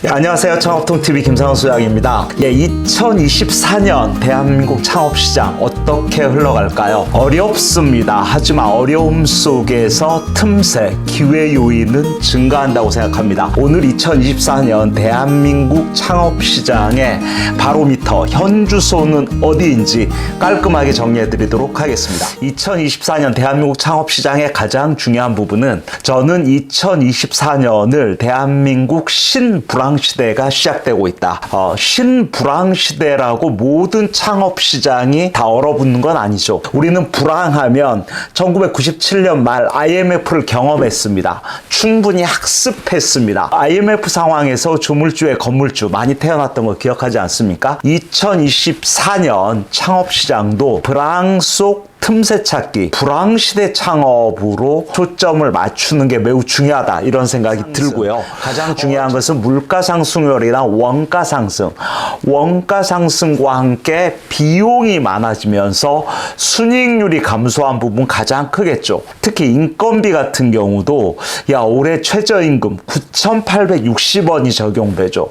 네, 안녕하세요. 창업통TV 김상훈 소장입니다. 2024년 대한민국 창업시장 어떻게 흘러갈까요? 어렵습니다. 하지만 어려움 속에서 틈새, 기회 요인은 증가한다고 생각합니다. 오늘 2024년 대한민국 창업시장의 바로미터, 현주소는 어디인지 깔끔하게 정리해드리도록 하겠습니다. 2024년 대한민국 창업시장의 가장 중요한 부분은 저는 2024년을 대한민국 신불황시대가 시작되고 있다. 신불황시대라고 모든 창업시장이 다 얼어붙는 건 아니죠. 우리는 불황하면 1997년 말 IMF를 경험했습니다. 충분히 학습했습니다. IMF 상황에서 조물주의 건물주 많이 태어났던 거 기억하지 않습니까? 2024년 창업시장도 불황 속 틈새 찾기, 불황시대 창업으로 초점을 맞추는 게 매우 중요하다, 이런 생각이 들고요. 가장 중요한 것은 물가 상승률이랑 원가 상승. 원가 상승과 함께 비용이 많아지면서 순이익률이 감소한 부분 가장 크겠죠. 특히 인건비 같은 경우도 올해 최저임금 9,860원이 적용되죠.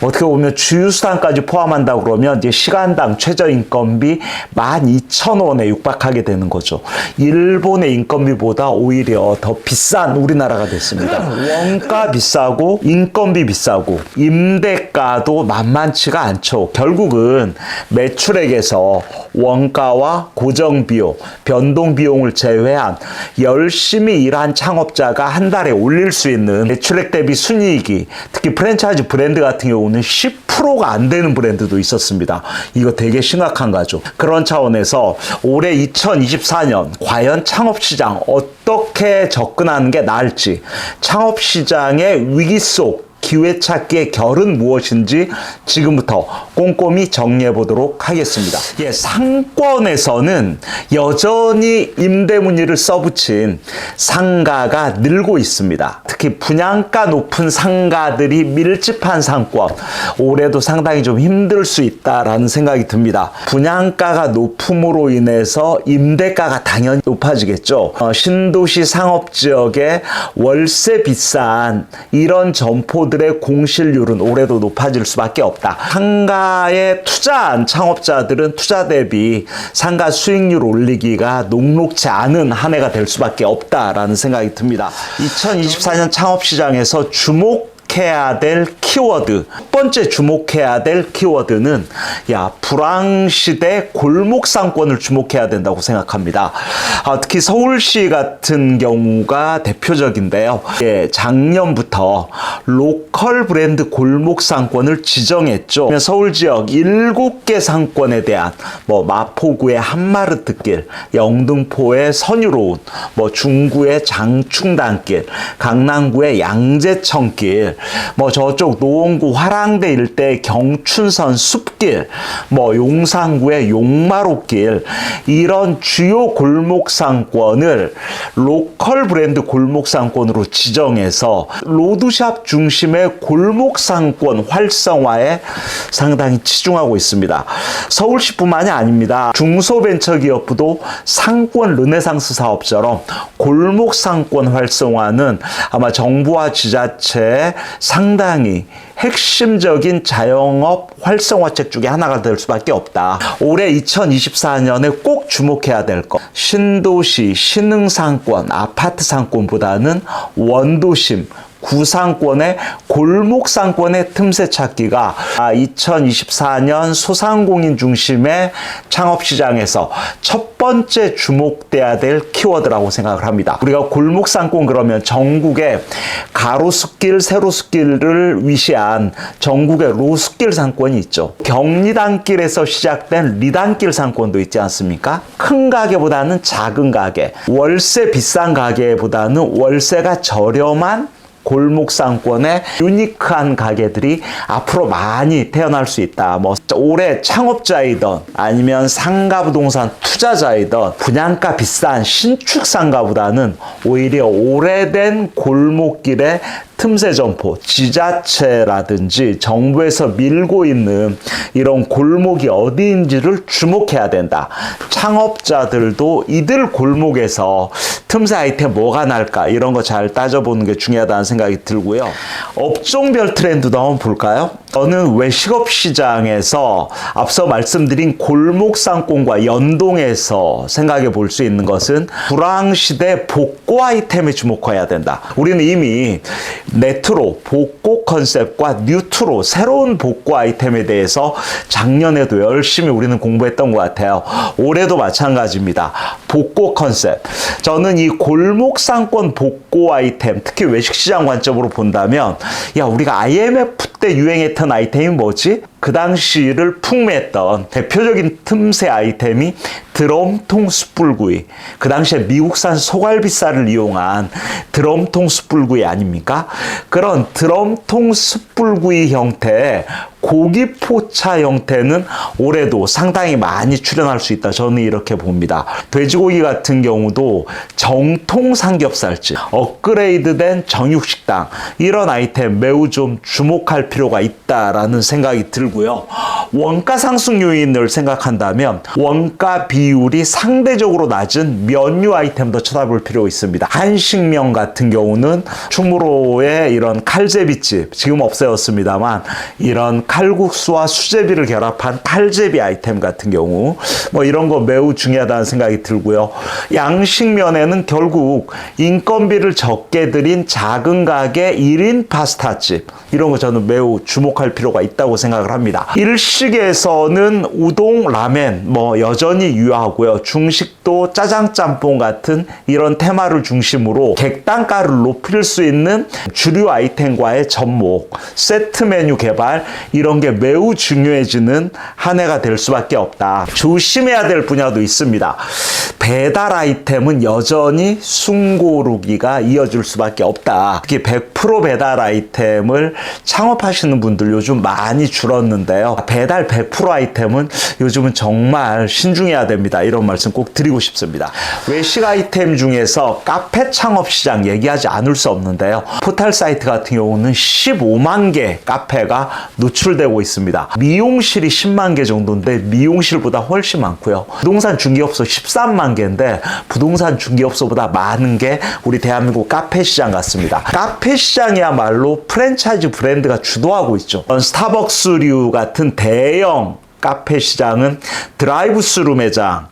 어떻게 보면 주유수단까지 포함한다 그러면 이제 시간당 최저인건비 12,000원에 육박하게 되는 거죠. 일본의 인건비보다 오히려 더 비싼 우리나라가 됐습니다. 원가 비싸고 인건비 비싸고 임대가도 만만치가 않죠. 결국은 매출액에서 원가와 고정비용, 변동비용을 제외한 열심히 일한 창업자가 한 달에 올릴 수 있는 매출액 대비 순이익이, 특히 프랜차이즈 브랜드 같은 경우는 10%가 안 되는 브랜드도 있었습니다. 이거 되게 심각한 거죠. 그런 차원에서 올해 2024년 과연 창업시장 어떻게 접근하는 게 나을지, 창업시장의 위기 속 기회 찾기의 결은 무엇인지 지금부터 꼼꼼히 정리해 보도록 하겠습니다. 상권에서는 여전히 임대문의를 써붙인 상가가 늘고 있습니다. 특히 분양가 높은 상가들이 밀집한 상권, 올해도 상당히 좀 힘들 수 있다라는 생각이 듭니다. 분양가가 높음으로 인해서 임대가가 당연히 높아지겠죠. 신도시 상업지역에 월세 비싼 이런 점포들의 공실률은 올해도 높아질 수밖에 없다. 상가에 투자한 창업자들은 투자 대비 상가 수익률 올리기가 녹록지 않은 한 해가 될 수밖에 없다라는 생각이 듭니다. 2024년 창업시장에서 주목해야 될 키워드, 첫 번째 주목해야 될 키워드는 불황시대 골목상권을 주목해야 된다고 생각합니다. 특히 서울시 같은 경우가 대표적인데요. 작년부터 로컬 브랜드 골목상권을 지정했죠. 서울 지역 7개 상권에 대한 마포구의 한마르트길, 영등포의 선유로운, 중구의 장충단길, 강남구의 양재천길, 저쪽 노원구 화랑대 일대 경춘선 숲길, 용산구의 용마로길, 이런 주요 골목상권을 로컬 브랜드 골목상권으로 지정해서 로드샵 중심의 골목상권 활성화에 상당히 치중하고 있습니다. 서울시뿐만이 아닙니다. 중소벤처기업부도 상권 르네상스 사업처럼 골목상권 활성화는 아마 정부와 지자체의 상당히 핵심적인 자영업 활성화책 중에 하나가 될 수밖에 없다. 올해 2024년에 꼭 주목해야 될 것. 신도시, 신흥상권, 아파트 상권보다는 원도심, 구상권의 골목상권의 틈새 찾기가 2024년 소상공인 중심의 창업시장에서 첫 번째 주목돼야 될 키워드라고 생각을 합니다. 우리가 골목상권 그러면 전국의 가로수길, 세로수길을 위시한 전국의 로수길 상권이 있죠. 경리단길에서 시작된 리단길 상권도 있지 않습니까? 큰 가게보다는 작은 가게, 월세 비싼 가게보다는 월세가 저렴한 골목상권의 유니크한 가게들이 앞으로 많이 태어날 수 있다. 올해 창업자이던 아니면 상가부동산 투자자이던 분양가 비싼 신축 상가보다는 오히려 오래된 골목길의 틈새 점포, 지자체라든지 정부에서 밀고 있는 이런 골목이 어디인지를 주목해야 된다. 창업자들도 이들 골목에서 틈새 아이템 뭐가 날까 이런 거 잘 따져보는 게 중요하다는 생각이 들고요. 업종별 트렌드도 한번 볼까요? 저는 외식업 시장에서 앞서 말씀드린 골목 상권과 연동해서 생각해 볼 수 있는 것은 불황시대 복고 아이템에 주목해야 된다. 우리는 이미 레트로, 복고 컨셉과 뉴트로, 새로운 복고 아이템에 대해서 작년에도 열심히 우리는 공부했던 것 같아요. 올해도 마찬가지입니다. 복고 컨셉. 저는 이 골목 상권 복고 아이템, 특히 외식시장 관점으로 본다면, 야, 우리가 IMF 때 유행했던 아이템이 뭐지? 그 당시를 풍미했던 대표적인 틈새 아이템이 드럼통 숯불구이. 그 당시에 미국산 소갈비살을 이용한 드럼통 숯불구이 아닙니까? 그런 드럼통 숯불구이 형태의 고기 포차 형태는 올해도 상당히 많이 출현할 수 있다. 저는 이렇게 봅니다. 돼지고기 같은 경우도 정통 삼겹살집, 업그레이드된 정육식당, 이런 아이템 매우 좀 주목할 필요가 있다라는 생각이 들고요. 원가 상승 요인을 생각한다면 원가 비율이 상대적으로 낮은 면류 아이템도 쳐다볼 필요가 있습니다. 한식명 같은 경우는 충무로의 이런 칼제비집, 지금 없어졌습니다만 이런 칼국수와 수제비를 결합한 칼제비 아이템 같은 경우 뭐 이런 거 매우 중요하다는 생각이 들고요. 양식면에는 결국 인건비를 적게 들인 작은 가게 1인 파스타집, 이런 거 저는 매우 주목할 필요가 있다고 생각을 합니다. 일식에서는 우동, 라멘 뭐 여전히 유효하고요. 중식도 짜장, 짬뽕 같은 이런 테마를 중심으로 객단가를 높일 수 있는 주류 아이템과의 접목, 세트 메뉴 개발, 이런 게 매우 중요해지는 한 해가 될 수밖에 없다. 조심해야 될 분야도 있습니다. 배달 아이템은 여전히 숨고르기가 이어질 수밖에 없다. 특히 100% 배달 아이템을 창업하시는 분들 요즘 많이 줄었는데요. 배달 100% 아이템은 요즘은 정말 신중해야 됩니다. 이런 말씀 꼭 드리고 싶습니다. 외식 아이템 중에서 카페 창업 시장 얘기하지 않을 수 없는데요. 포털 사이트 같은 경우는 15만 개 카페가 노출되고 있습니다. 미용실이 10만 개 정도인데 미용실보다 훨씬 많고요. 부동산 중개업소 13만 개인데 부동산 중개업소보다 많은 게 우리 대한민국 카페 시장 같습니다. 카페 시장이야말로 프랜차이즈 브랜드가 주도하고 있죠. 스타벅스류 같은 대형 카페 시장은 드라이브 스루 매장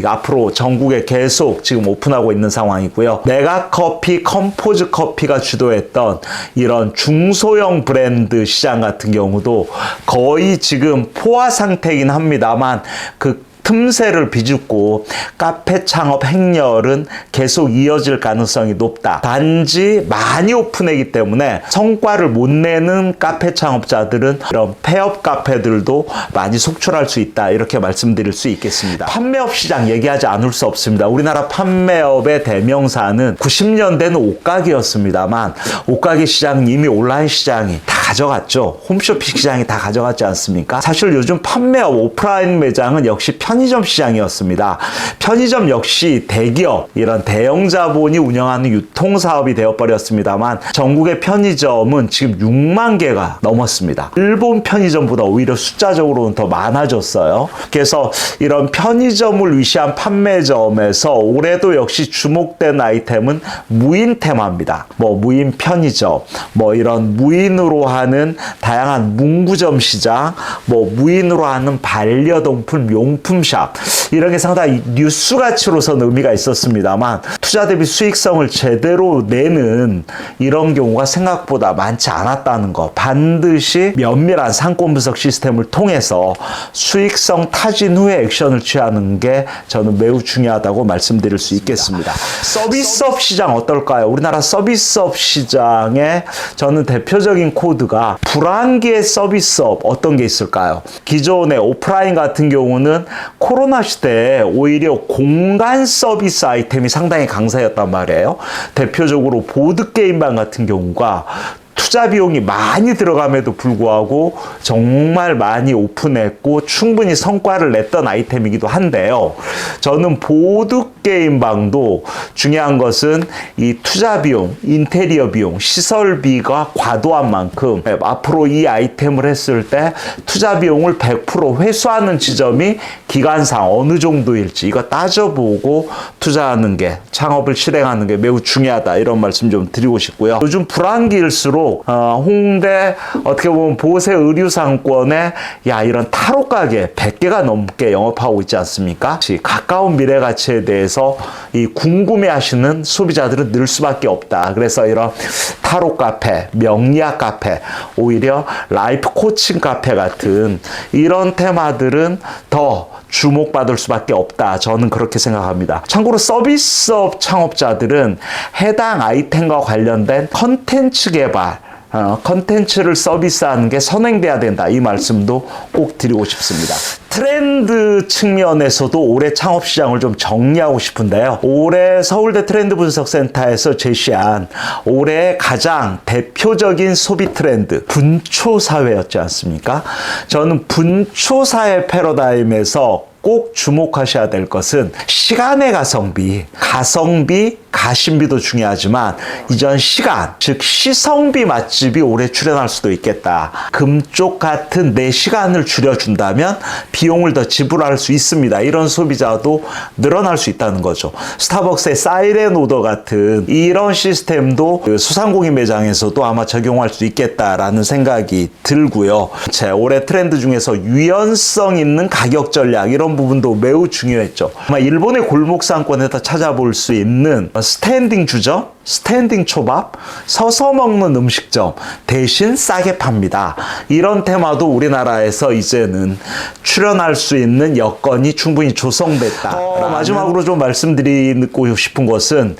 앞으로 전국에 계속 지금 오픈하고 있는 상황이고요. 메가커피, 컴포즈 커피가 주도했던 이런 중소형 브랜드 시장 같은 경우도 거의 지금 포화 상태이긴 합니다만 그 틈새를 비집고 카페 창업 행렬은 계속 이어질 가능성이 높다. 단지 많이 오픈했기 때문에 성과를 못 내는 카페 창업자들은 이런 폐업 카페들도 많이 속출할 수 있다. 이렇게 말씀드릴 수 있겠습니다. 판매업 시장 얘기하지 않을 수 없습니다. 우리나라 판매업의 대명사는 90년대는 옷가게였습니다만 옷가게 시장은 이미 온라인 시장이 다 가져갔죠. 홈쇼핑 시장이 다 가져갔지 않습니까? 사실 요즘 판매업 오프라인 매장은 역시 편의점 시장이었습니다. 편의점 역시 대기업, 이런 대형 자본이 운영하는 유통사업이 되어버렸습니다만 전국의 편의점은 지금 6만 개가 넘었습니다. 일본 편의점보다 오히려 숫자적으로는 더 많아졌어요. 그래서 이런 편의점을 위시한 판매점에서 올해도 역시 주목된 아이템은 무인 테마입니다. 뭐 무인 편의점, 뭐 이런 무인으로 하는 다양한 문구점 시장, 뭐 무인으로 하는 반려동품 용품샵, 이런 게 상당히 뉴스 가치로서는 의미가 있었습니다만 투자 대비 수익성을 제대로 내는 이런 경우가 생각보다 많지 않았다는 거, 반드시 면밀한 상권 분석 시스템을 통해서 수익성 타진 후에 액션을 취하는 게 저는 매우 중요하다고 말씀드릴 수 있겠습니다. 서비스업 시장 어떨까요? 우리나라 서비스업 시장에 저는 대표적인 코드가 불황기의 서비스업 어떤 게 있을까요? 기존의 오프라인 같은 경우는 코로나 시대에 오히려 공간 서비스 아이템이 상당히 강세였단 말이에요. 대표적으로 보드게임방 같은 경우가 투자 비용이 많이 들어감에도 불구하고 정말 많이 오픈했고 충분히 성과를 냈던 아이템이기도 한데요. 저는 보드게임방도 중요한 것은 이 투자 비용, 인테리어 비용, 시설비가 과도한 만큼 앞으로 이 아이템을 했을 때 투자 비용을 100% 회수하는 지점이 기간상 어느 정도일지 이거 따져보고 투자하는 게, 창업을 실행하는 게 매우 중요하다, 이런 말씀 좀 드리고 싶고요. 요즘 불황기일수록 홍대 어떻게 보면 보세 의류상권에 이런 타로 가게 100개가 넘게 영업하고 있지 않습니까? 가까운 미래 가치에 대해서 이 궁금해하시는 소비자들은 늘 수밖에 없다. 그래서 이런 타로 카페, 명리학 카페, 오히려 라이프 코칭 카페 같은 이런 테마들은 더 주목받을 수밖에 없다. 저는 그렇게 생각합니다. 참고로 서비스업 창업자들은 해당 아이템과 관련된 컨텐츠 개발, 컨텐츠를 서비스하는 게 선행돼야 된다, 이 말씀도 꼭 드리고 싶습니다. 트렌드 측면에서도 올해 창업시장을 좀 정리하고 싶은데요. 올해 서울대 트렌드 분석센터에서 제시한 올해 가장 대표적인 소비 트렌드, 분초사회였지 않습니까? 저는 분초사회 패러다임에서 꼭 주목하셔야 될 것은 시간의 가성비, 가심비도 중요하지만 이전 시간, 즉 시성비 맛집이 올해 출현할 수도 있겠다. 금쪽 같은 내 시간을 줄여준다면 비용을 더 지불할 수 있습니다. 이런 소비자도 늘어날 수 있다는 거죠. 스타벅스의 사이렌 오더 같은 이런 시스템도 소상공인 매장에서도 아마 적용할 수 있겠다라는 생각이 들고요. 제 올해 트렌드 중에서 유연성 있는 가격 전략, 이런 부분도 매우 중요했죠. 아마 일본의 골목 상권에서 찾아볼 수 있는 스탠딩 주점, 스탠딩 초밥, 서서 먹는 음식점 대신 싸게 팝니다. 이런 테마도 우리나라에서 이제는 출현할 수 있는 여건이 충분히 조성됐다. 마지막으로 좀 말씀드리고 싶은 것은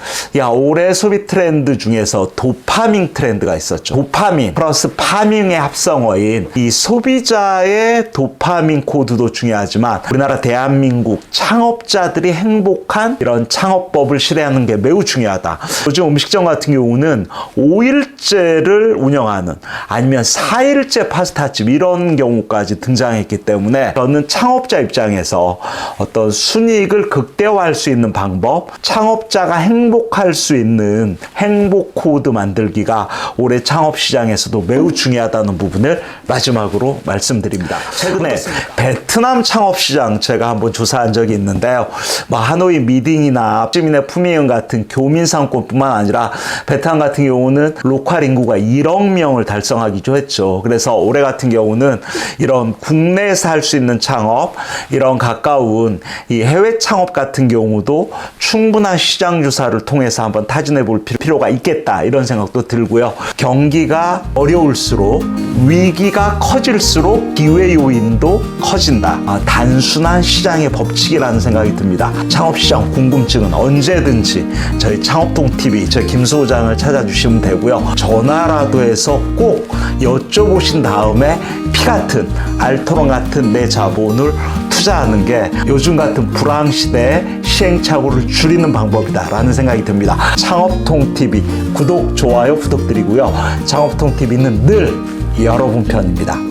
올해 소비 트렌드 중에서 도파민 트렌드가 있었죠. 도파민 플러스 파밍의 합성어인 이 소비자의 도파민 코드도 중요하지만 우리나라 대한민국 창업자들이 행복한 이런 창업법을 실행하는 게 매우 중요하다. 요즘 음식점 같은 경우는 5일째를 운영하는, 아니면 4일째 파스타집, 이런 경우까지 등장했기 때문에 저는 창업자 입장에서 어떤 순이익을 극대화할 수 있는 방법, 창업자가 행복할 수 있는 행복 코드 만들기가 올해 창업 시장에서도 매우 중요하다는 부분을 마지막으로 말씀드립니다. 최근에 베트남 창업 시장 제가 한번 조사한 적이 있는데요. 하노이 미딩이나 찜인의 푸미은 같은 교민 상권뿐만 아니라 베트남 같은 경우는 로컬 인구가 1억 명을 달성하기도 했죠. 그래서 올해 같은 경우는 이런 국내에서 할 수 있는 창업, 이런 가까운 이 해외 창업 같은 경우도 충분한 시장 조사를 통해서 한번 타진해 볼 필요가 있겠다, 이런 생각도 들고요. 경기가 어려울수록, 위기가 커질수록 기회 요인도 커진다. 단순한 시장의 법칙이라는 생각이 듭니다. 창업시장 궁금증은 언제든지 저희 창업통TV, 저희 김소장을 찾아주시면 되고요. 전화라도 해서 꼭 여쭤보신 다음에 피 같은, 알토론 같은 내 자본을 투자하는 게 요즘 같은 불황시대에 시행착오를 줄이는 방법이다라는 생각이 듭니다. 창업통TV 구독, 좋아요 부탁드리고요. 창업통TV는 늘 여러분 편입니다.